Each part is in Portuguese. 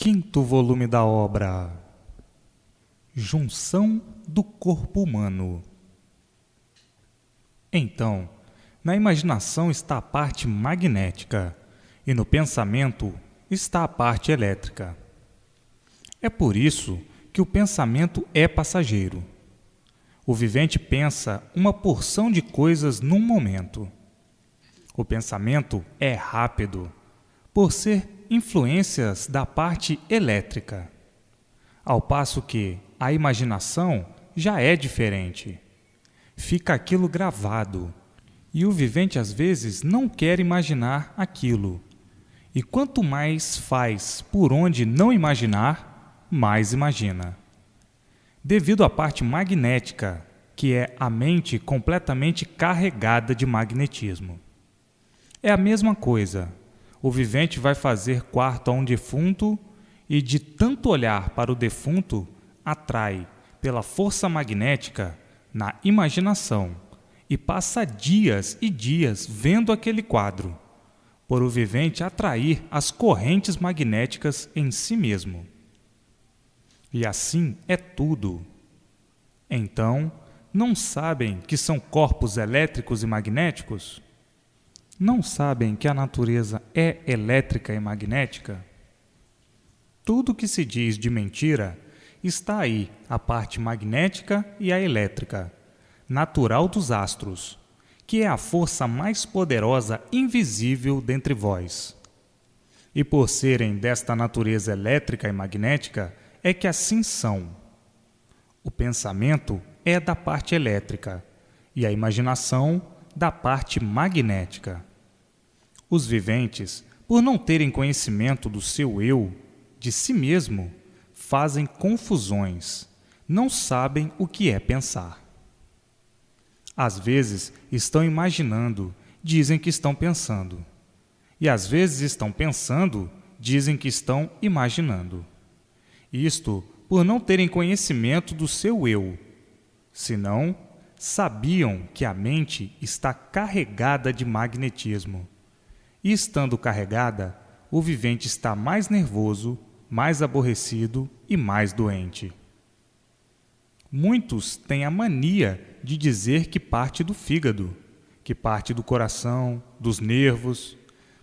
Quinto volume da obra Junção do Corpo Humano. Então, na imaginação está a parte magnética e no pensamento está a parte elétrica. É por isso que o pensamento é passageiro. O vivente pensa uma porção de coisas num momento. O pensamento é rápido, por ser influências da parte elétrica, ao passo que a imaginação já é diferente. Fica aquilo gravado, e o vivente às vezes não quer imaginar aquilo. E quanto mais faz por onde não imaginar, mais imagina. Devido à parte magnética, que é a mente completamente carregada de magnetismo. É a mesma coisa. O vivente vai fazer quarto a um defunto e, de tanto olhar para o defunto, atrai, pela força magnética, na imaginação, e passa dias e dias vendo aquele quadro, por o vivente atrair as correntes magnéticas em si mesmo. E assim é tudo. Então, não sabem que são corpos elétricos e magnéticos? Não sabem que a natureza é elétrica e magnética? Tudo que se diz de mentira está aí, a parte magnética e a elétrica, natural dos astros, que é a força mais poderosa invisível dentre vós. E por serem desta natureza elétrica e magnética, é que assim são. O pensamento é da parte elétrica e a imaginação da parte magnética. Os viventes, por não terem conhecimento do seu eu, de si mesmo, fazem confusões, não sabem o que é pensar. Às vezes estão imaginando, dizem que estão pensando. E às vezes estão pensando, dizem que estão imaginando. Isto por não terem conhecimento do seu eu. Senão, sabiam que a mente está carregada de magnetismo. E estando carregada, o vivente está mais nervoso, mais aborrecido e mais doente. Muitos têm a mania de dizer que parte do fígado, que parte do coração, dos nervos,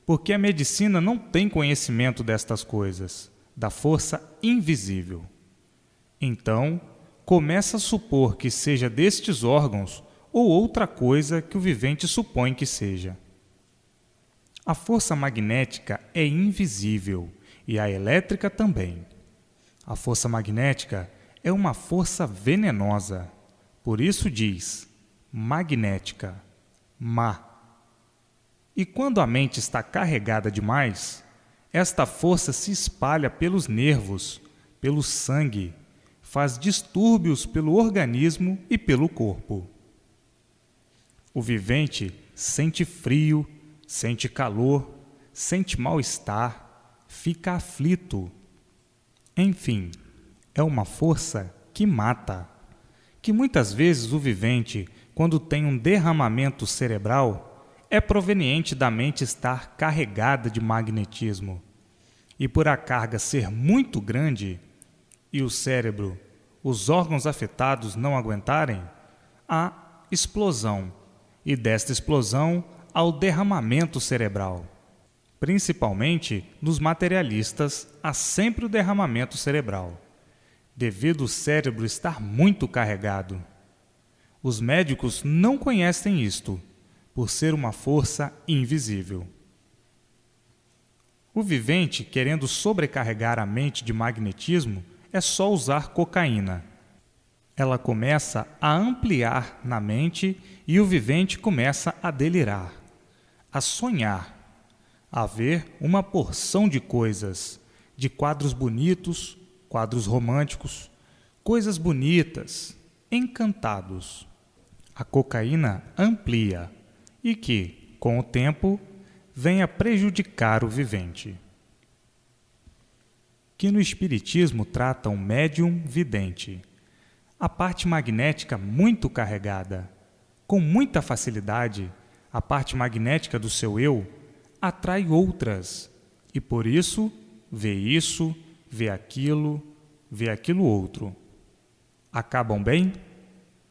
porque a medicina não tem conhecimento destas coisas, da força invisível. Então, começa a supor que seja destes órgãos ou outra coisa que o vivente supõe que seja. A força magnética é invisível e a elétrica também. A força magnética é uma força venenosa, por isso diz magnética, má. E quando a mente está carregada demais, esta força se espalha pelos nervos, pelo sangue, faz distúrbios pelo organismo e pelo corpo. O vivente sente frio, sente calor, sente mal-estar, fica aflito. Enfim, é uma força que mata, que muitas vezes o vivente, quando tem um derramamento cerebral, é proveniente da mente estar carregada de magnetismo. E por a carga ser muito grande e o cérebro, os órgãos afetados não aguentarem, há explosão, e desta explosão ao derramamento cerebral. Principalmente nos materialistas, há sempre o derramamento cerebral, devido ao cérebro estar muito carregado. Os médicos não conhecem isto, por ser uma força invisível. O vivente, querendo sobrecarregar a mente de magnetismo, é só usar cocaína. Ela começa a ampliar na mente e o vivente começa a delirar, a sonhar, a ver uma porção de coisas, de quadros bonitos, quadros românticos, coisas bonitas, encantados. A cocaína amplia e que, com o tempo, vem a prejudicar o vivente. Que no Espiritismo trata um médium vidente, a parte magnética muito carregada, com muita facilidade, a parte magnética do seu eu atrai outras, e por isso vê isso, vê aquilo outro. Acabam bem?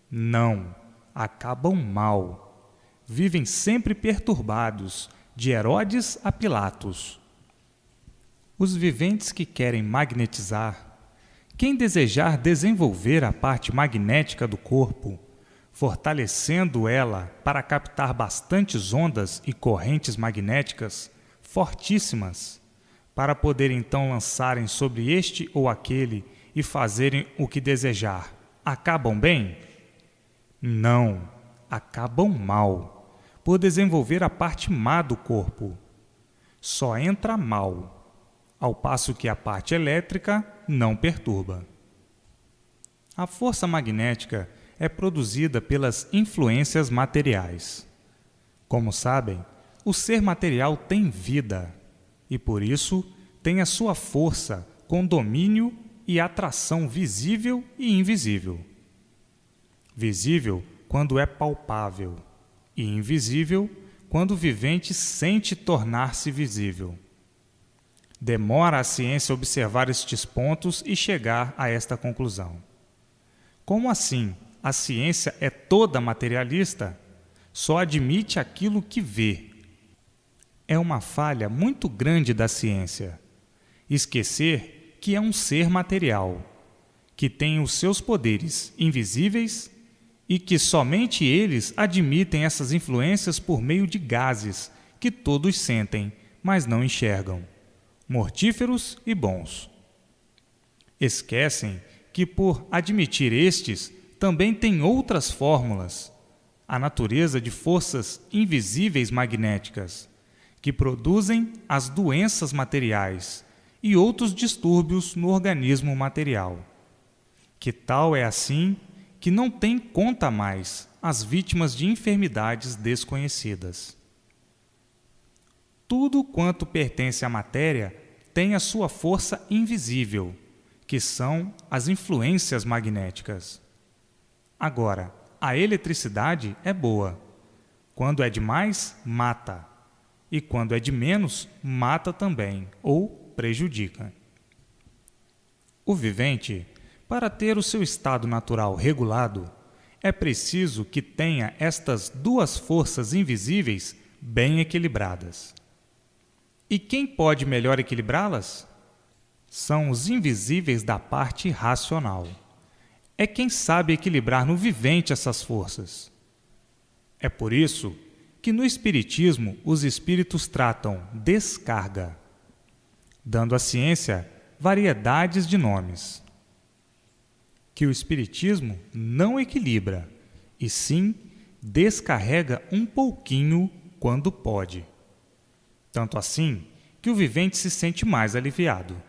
Não, acabam mal. Vivem sempre perturbados, de Herodes a Pilatos. Os viventes que querem magnetizar, quem desejar desenvolver a parte magnética do corpo, fortalecendo ela para captar bastantes ondas e correntes magnéticas fortíssimas, para poder então lançarem sobre este ou aquele e fazerem o que desejar, acabam bem? Não, acabam mal, por desenvolver a parte má do corpo. Só entra mal, ao passo que a parte elétrica não perturba. A força magnética é produzida pelas influências materiais. Como sabem, o ser material tem vida e, por isso, tem a sua força com domínio e atração visível e invisível. Visível quando é palpável e invisível quando o vivente sente tornar-se visível. Demora a ciência observar estes pontos e chegar a esta conclusão. Como assim a ciência é toda materialista? Só admite aquilo que vê. É uma falha muito grande da ciência esquecer que é um ser material, que tem os seus poderes invisíveis e que somente eles admitem essas influências por meio de gases que todos sentem, mas não enxergam, mortíferos e bons. Esquecem que, por admitir estes, também tem outras fórmulas, a natureza de forças invisíveis magnéticas, que produzem as doenças materiais e outros distúrbios no organismo material. Que tal é assim que não tem conta mais as vítimas de enfermidades desconhecidas. Tudo quanto pertence à matéria tem a sua força invisível, que são as influências magnéticas. Agora, a eletricidade é boa. Quando é demais, mata. E quando é de menos, mata também, ou prejudica. O vivente, para ter o seu estado natural regulado, é preciso que tenha estas duas forças invisíveis bem equilibradas. E quem pode melhor equilibrá-las? São os invisíveis da parte racional. É quem sabe equilibrar no vivente essas forças. É por isso que no Espiritismo os espíritos tratam descarga, dando à ciência variedades de nomes. Que o Espiritismo não equilibra, e sim descarrega um pouquinho quando pode. Tanto assim que o vivente se sente mais aliviado.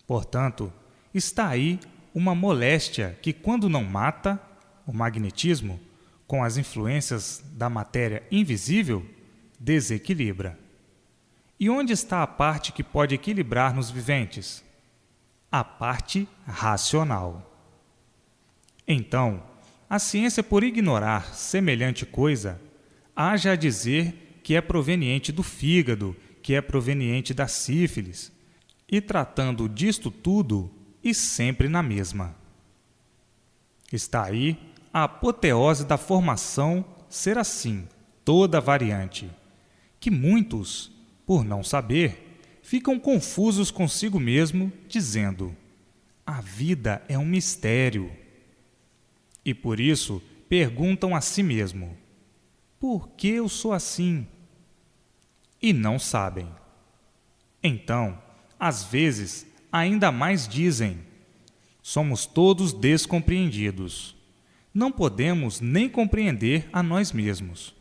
Portanto, está aí uma moléstia que, quando não mata, o magnetismo, com as influências da matéria invisível, desequilibra. E onde está a parte que pode equilibrar nos viventes? A parte racional. Então, a ciência, por ignorar semelhante coisa, haja a dizer que é proveniente do fígado, que é proveniente da sífilis, e tratando disto tudo, e sempre na mesma. Está aí a apoteose da formação ser assim, toda variante, que muitos, por não saber, ficam confusos consigo mesmo, dizendo: a vida é um mistério. E por isso perguntam a si mesmo: por que eu sou assim? E não sabem. Então, às vezes, ainda mais dizem: somos todos descompreendidos. Não podemos nem compreender a nós mesmos.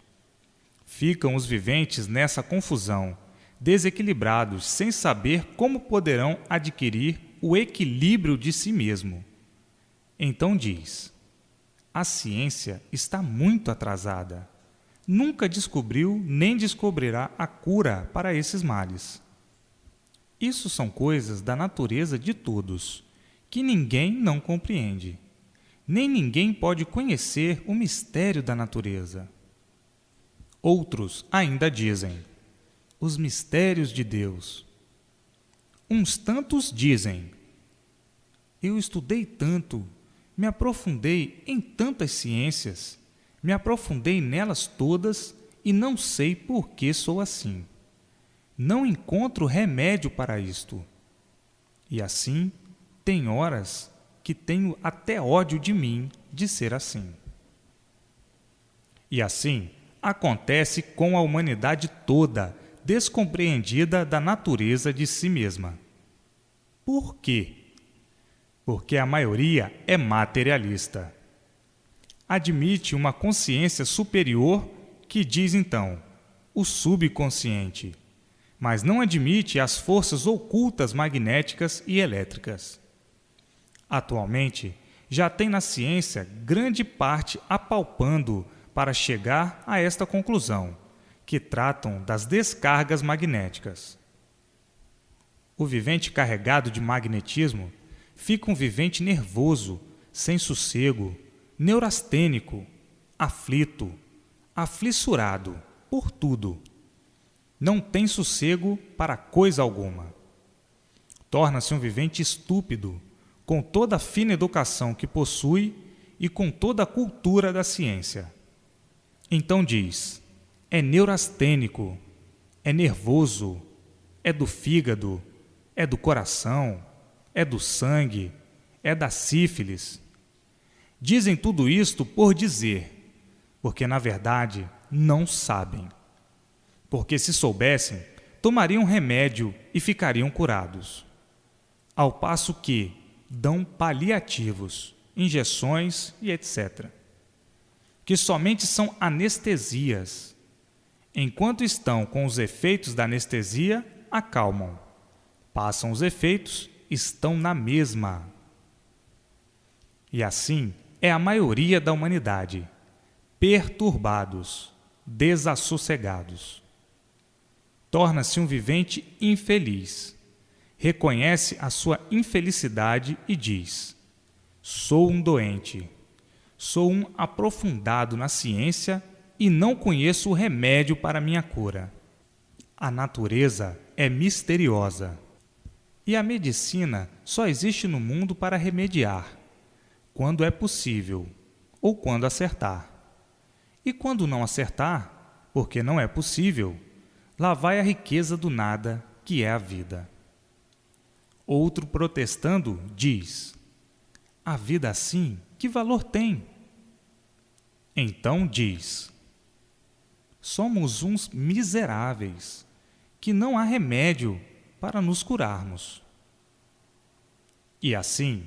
Ficam os viventes nessa confusão, desequilibrados, sem saber como poderão adquirir o equilíbrio de si mesmo. Então diz: a ciência está muito atrasada. Nunca descobriu nem descobrirá a cura para esses males. Isso são coisas da natureza de todos, que ninguém não compreende. Nem ninguém pode conhecer o mistério da natureza. Outros ainda dizem: os mistérios de Deus. Uns tantos dizem: eu estudei tanto, me aprofundei em tantas ciências, me aprofundei nelas todas e não sei por que sou assim. Não encontro remédio para isto. E assim, tem horas que tenho até ódio de mim de ser assim. E assim, acontece com a humanidade toda, descompreendida da natureza de si mesma. Por quê? Porque a maioria é materialista. Admite uma consciência superior que diz então, o subconsciente, mas não admite as forças ocultas magnéticas e elétricas. Atualmente, já tem na ciência grande parte apalpando para chegar a esta conclusão, que tratam das descargas magnéticas. O vivente carregado de magnetismo fica um vivente nervoso, sem sossego, neurastênico, aflito, aflissurado por tudo. Não tem sossego para coisa alguma. Torna-se um vivente estúpido, com toda a fina educação que possui e com toda a cultura da ciência. Então diz, é neurastênico, é nervoso, é do fígado, é do coração, é do sangue, é da sífilis. Dizem tudo isto por dizer, porque na verdade não sabem. Porque se soubessem, tomariam remédio e ficariam curados. Ao passo que dão paliativos, injeções e etc., que somente são anestesias. Enquanto estão com os efeitos da anestesia, acalmam. Passam os efeitos, estão na mesma. E assim é a maioria da humanidade, perturbados, desassossegados. Torna-se um vivente infeliz. Reconhece a sua infelicidade e diz: sou um doente, sou um aprofundado na ciência e não conheço o remédio para minha cura. A natureza é misteriosa e a medicina só existe no mundo para remediar, quando é possível ou quando acertar. E quando não acertar, porque não é possível, lá vai a riqueza do nada, que é a vida. Outro, protestando, diz: a vida assim, que valor tem? Então diz: somos uns miseráveis, que não há remédio para nos curarmos. E assim,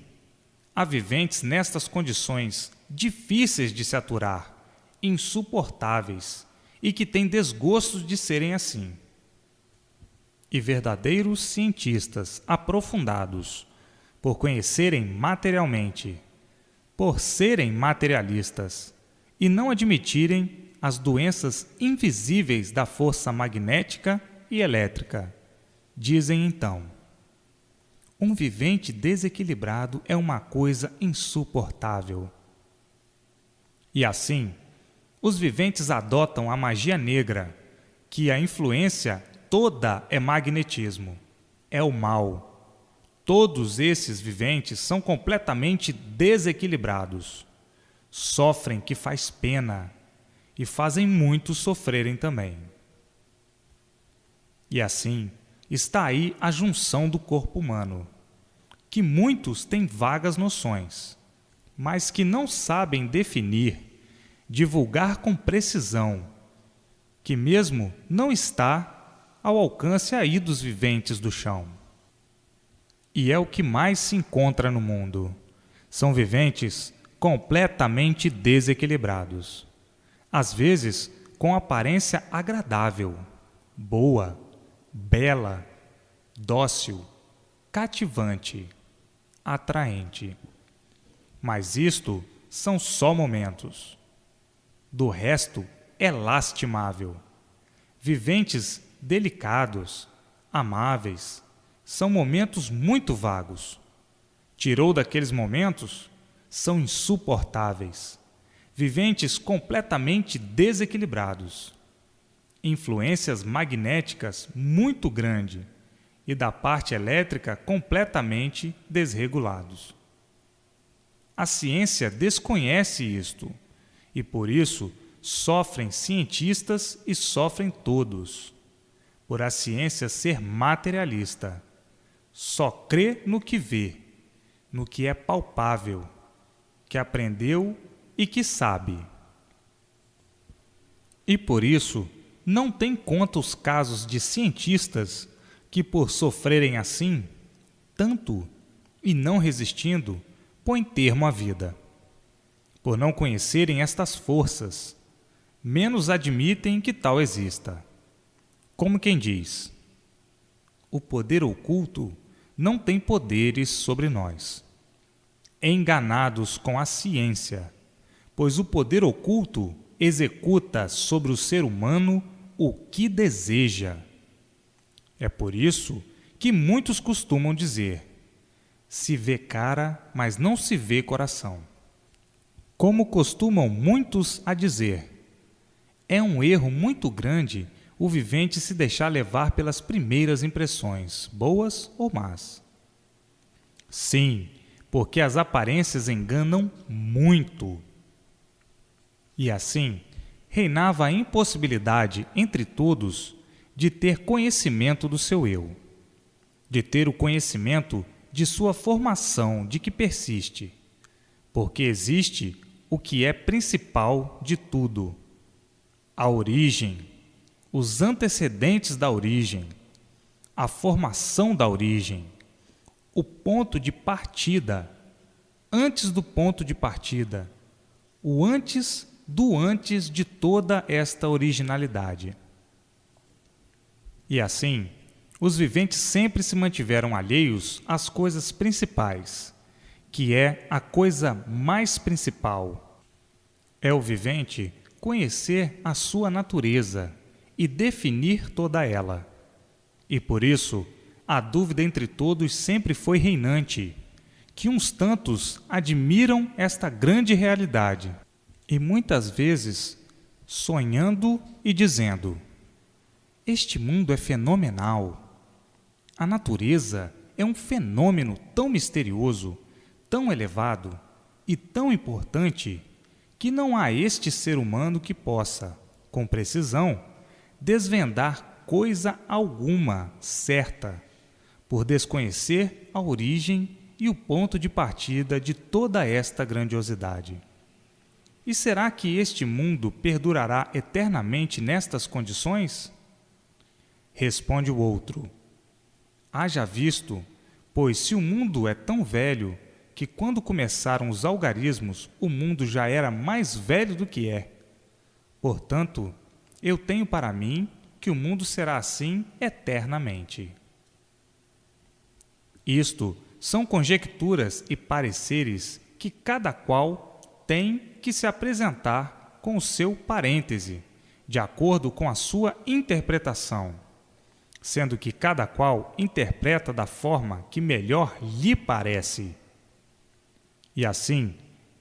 há viventes nestas condições difíceis de se aturar, insuportáveis, e que têm desgostos de serem assim. E verdadeiros cientistas aprofundados, por conhecerem materialmente, por serem materialistas e não admitirem as doenças invisíveis da força magnética e elétrica, dizem então: um vivente desequilibrado é uma coisa insuportável. E assim, os viventes adotam a magia negra, que a influência toda é magnetismo, é o mal. Todos esses viventes são completamente desequilibrados. Sofrem que faz pena e fazem muitos sofrerem também. E assim, está aí a junção do corpo humano, que muitos têm vagas noções, mas que não sabem definir, divulgar com precisão, que mesmo não está ao alcance aí dos viventes do chão. E é o que mais se encontra no mundo. São viventes completamente desequilibrados, às vezes com aparência agradável, boa, bela, dócil, cativante, atraente. Mas isto são só momentos. Do resto é lastimável. Viventes delicados, amáveis, são momentos muito vagos. Tirou daqueles momentos, são insuportáveis. Viventes completamente desequilibrados. Influências magnéticas muito grandes e da parte elétrica completamente desregulados. A ciência desconhece isto e, por isso, sofrem cientistas e sofrem todos. Por a ciência ser materialista, só crê no que vê, no que é palpável, que aprendeu e que sabe. E por isso, não tem conta os casos de cientistas que, por sofrerem assim, tanto e não resistindo, põem termo à vida. Por não conhecerem estas forças, menos admitem que tal exista. Como quem diz, o poder oculto não tem poderes sobre nós. Enganados com a ciência, pois o poder oculto executa sobre o ser humano o que deseja. É por isso que muitos costumam dizer: se vê cara, mas não se vê coração. Como costumam muitos a dizer, é um erro muito grande o vivente se deixar levar pelas primeiras impressões, boas ou más. Sim, porque as aparências enganam muito. E assim, reinava a impossibilidade entre todos de ter conhecimento do seu eu, de ter o conhecimento de sua formação, de que persiste, porque existe o que é principal de tudo, a origem, os antecedentes da origem, a formação da origem, o ponto de partida, antes do ponto de partida, o antes do antes de toda esta originalidade. E assim, os viventes sempre se mantiveram alheios às coisas principais, que é a coisa mais principal. É o vivente conhecer a sua natureza e definir toda ela. E por isso, a dúvida entre todos sempre foi reinante, que uns tantos admiram esta grande realidade, e muitas vezes sonhando e dizendo: este mundo é fenomenal. A natureza é um fenômeno tão misterioso, tão elevado e tão importante que não há este ser humano que possa, com precisão, desvendar coisa alguma certa, por desconhecer a origem e o ponto de partida de toda esta grandiosidade. E será que este mundo perdurará eternamente nestas condições? Responde o outro: haja visto, pois se o mundo é tão velho que quando começaram os algarismos o mundo já era mais velho do que é. Portanto, eu tenho para mim que o mundo será assim eternamente. Isto são conjecturas e pareceres que cada qual tem que se apresentar com o seu parêntese, de acordo com a sua interpretação, sendo que cada qual interpreta da forma que melhor lhe parece. E assim,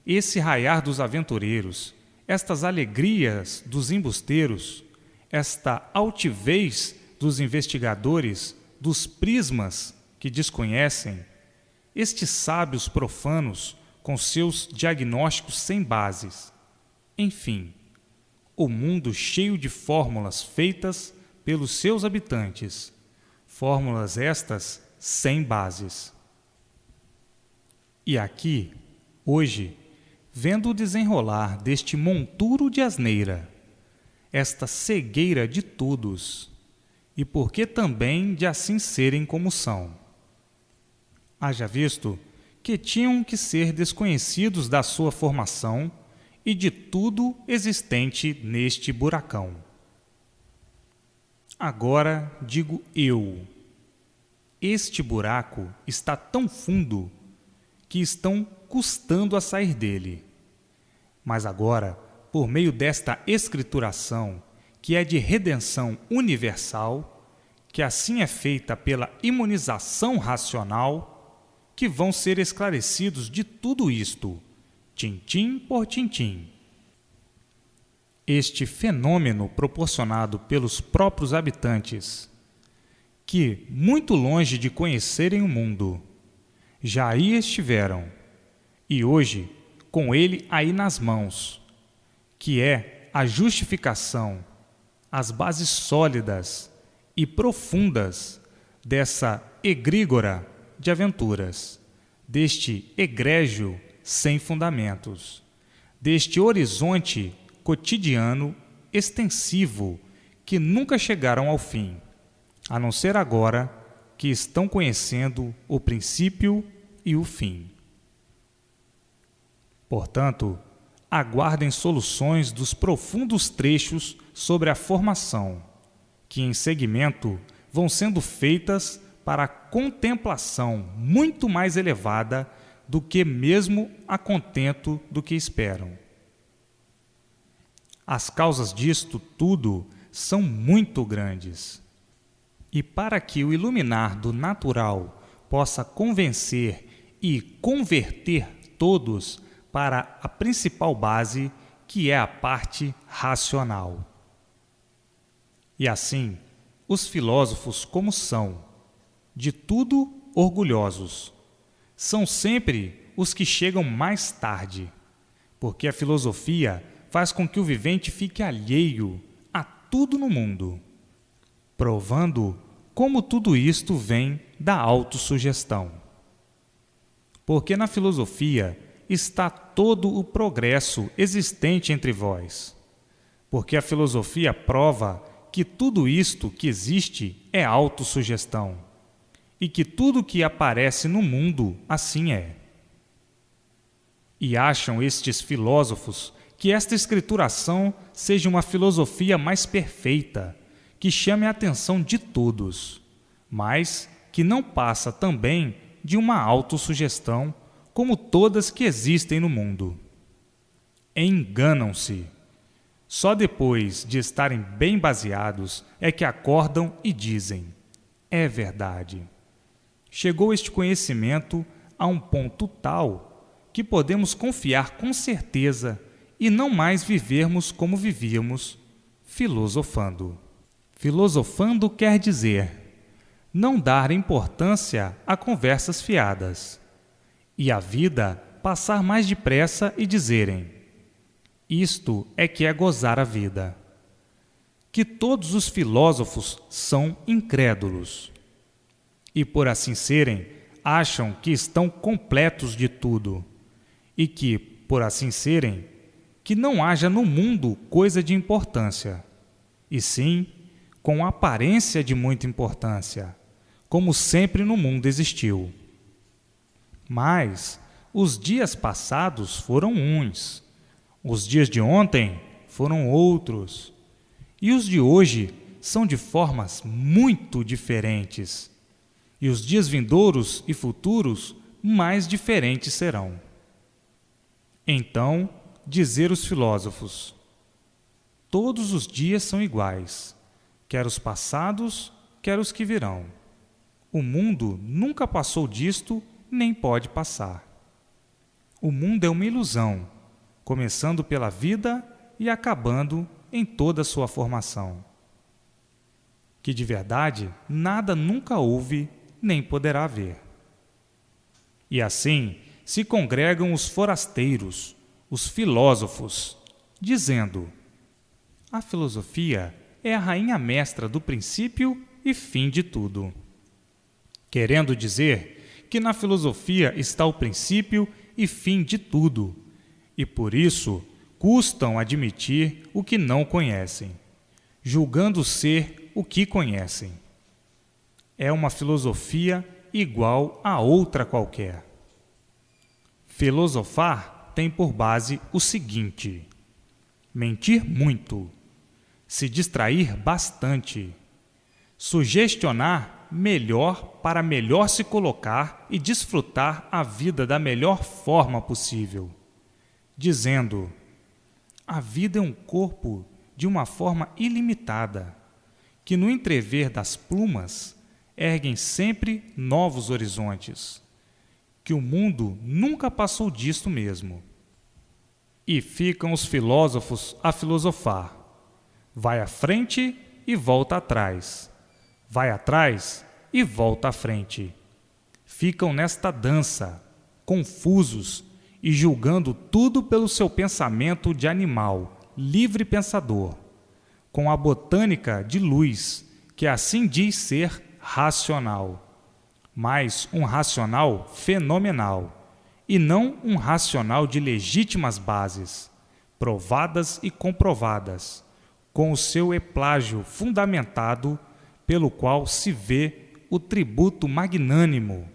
esse raiar dos aventureiros, estas alegrias dos embusteiros, esta altivez dos investigadores, dos prismas que desconhecem, estes sábios profanos com seus diagnósticos sem bases, enfim, o mundo cheio de fórmulas feitas pelos seus habitantes, fórmulas estas sem bases. E aqui, hoje, vendo o desenrolar deste monturo de asneira, esta cegueira de todos, e por que também de assim serem como são? Haja visto que tinham que ser desconhecidos da sua formação e de tudo existente neste buracão. Agora digo eu, este buraco está tão fundo que estão custando a sair dele. Mas agora, por meio desta escrituração, que é de redenção universal, que assim é feita pela imunização racional, que vão ser esclarecidos de tudo isto, tintim por tintim. Este fenômeno proporcionado pelos próprios habitantes, que, muito longe de conhecerem o mundo, já aí estiveram, e hoje, com ele aí nas mãos, que é a justificação, as bases sólidas e profundas dessa egrígora de aventuras, deste egrégio sem fundamentos, deste horizonte cotidiano extensivo que nunca chegaram ao fim, a não ser agora que estão conhecendo o princípio e o fim. Portanto, aguardem soluções dos profundos trechos sobre a formação, que em seguimento vão sendo feitas para a contemplação muito mais elevada do que mesmo a contento do que esperam. As causas disto tudo são muito grandes. E para que o iluminar do natural possa convencer e converter todos para a principal base, que é a parte racional. E assim, os filósofos, como são, de tudo orgulhosos, são sempre os que chegam mais tarde, porque a filosofia faz com que o vivente fique alheio a tudo no mundo, provando como tudo isto vem da autossugestão. Porque na filosofia está todo o progresso existente entre vós. Porque a filosofia prova que tudo isto que existe é autossugestão, e que tudo que aparece no mundo assim é. E acham estes filósofos que esta escrituração seja uma filosofia mais perfeita, que chame a atenção de todos, mas que não passa também de uma autossugestão como todas que existem no mundo. Enganam-se. Só depois de estarem bem baseados é que acordam e dizem: é verdade. Chegou este conhecimento a um ponto tal que podemos confiar com certeza e não mais vivermos como vivíamos, filosofando. Filosofando quer dizer não dar importância a conversas fiadas, e a vida passar mais depressa e dizerem: isto é que é gozar a vida. Que todos os filósofos são incrédulos, e por assim serem, acham que estão completos de tudo, e que, por assim serem, que não haja no mundo coisa de importância, e sim com aparência de muita importância, como sempre no mundo existiu. Mas os dias passados foram uns, os dias de ontem foram outros, e os de hoje são de formas muito diferentes, e os dias vindouros e futuros mais diferentes serão. Então, dizer os filósofos: todos os dias são iguais, quer os passados, quer os que virão. O mundo nunca passou disto, nem pode passar. O mundo é uma ilusão, começando pela vida e acabando em toda a sua formação. Que de verdade nada nunca houve, nem poderá haver. E assim se congregam os forasteiros, os filósofos, dizendo: a filosofia é a rainha mestra do princípio e fim de tudo. Querendo dizer que na filosofia está o princípio e fim de tudo, e por isso custam admitir o que não conhecem, julgando ser o que conhecem. É uma filosofia igual a outra qualquer. Filosofar tem por base o seguinte: mentir muito, se distrair bastante, sugestionar melhor para melhor se colocar e desfrutar a vida da melhor forma possível, dizendo: a vida é um corpo de uma forma ilimitada, que no entrever das plumas erguem sempre novos horizontes, que o mundo nunca passou disto mesmo. E ficam os filósofos a filosofar. Vai à frente e volta atrás. vai atrás e volta à frente. Ficam nesta dança, confusos e julgando tudo pelo seu pensamento de animal, livre pensador, com a botânica de luz, que assim diz ser racional, mas um racional fenomenal, e não um racional de legítimas bases, provadas e comprovadas, com o seu eplágio fundamentado, pelo qual se vê o tributo magnânimo,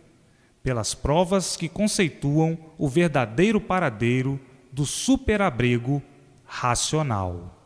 pelas provas que conceituam o verdadeiro paradeiro do superabrigo racional.